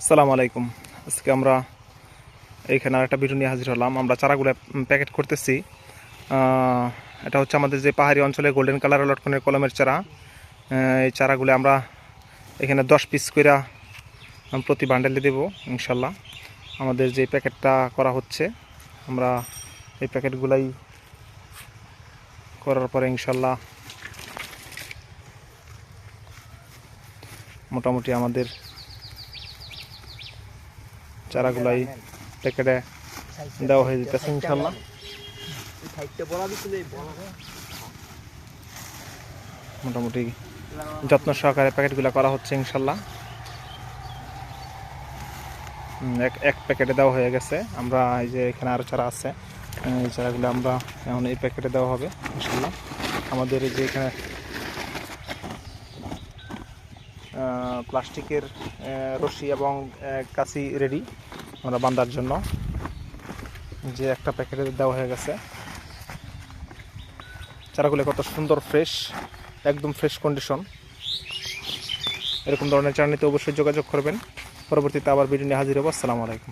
আসসালামু আলাইকুম। আজকে আমরা এইখানে আরেকটা ভিডিও নিয়ে হাজির হলাম। আমরা চারাগুলো প্যাকেট করতেছি। এটা হচ্ছে আমাদের যে পাহাড়ি অঞ্চলে গোল্ডেন কালার লটকনের কলমের চারা। এই চারাগুলো আমরা এখানে 10 পিস করে প্রতি বান্ডেলে দেব ইনশাল্লাহ। আমাদের যে প্যাকেটটা করা হচ্ছে, আমরা এই প্যাকেটগুলাই করার পরে ইনশাল্লাহ মোটামুটি আমাদের চারাগুলাই প্যাকেটে দেওয়া হয়ে যেতেছে ইনশাল্লাহ। মোটামুটি যত্ন সহকারে প্যাকেটগুলো করা হচ্ছে ইনশাল্লাহ। এক প্যাকেটে দেওয়া হয়ে গেছে। আমরা এই যে এখানে আরও চারা আছে, এই চারাগুলো আমরা এখন এই প্যাকেটে দেওয়া হবে ইনশাল্লাহ। আমাদের এই যে এখানে প্লাস্টিকের রশি এবং কাঁচি রেডি আমরা বাঁধার জন্য, যে একটা প্যাকেটে দেওয়া হয়ে গেছে। চারাগুলো কত সুন্দর, ফ্রেশ, একদম ফ্রেশ কন্ডিশন। এরকম ধরনের চারা নিতে অবশ্যই যোগাযোগ করবেন। পরবর্তীতে আবার ভিডিও নিয়ে হাজির হবো। আসসালামু আলাইকুম।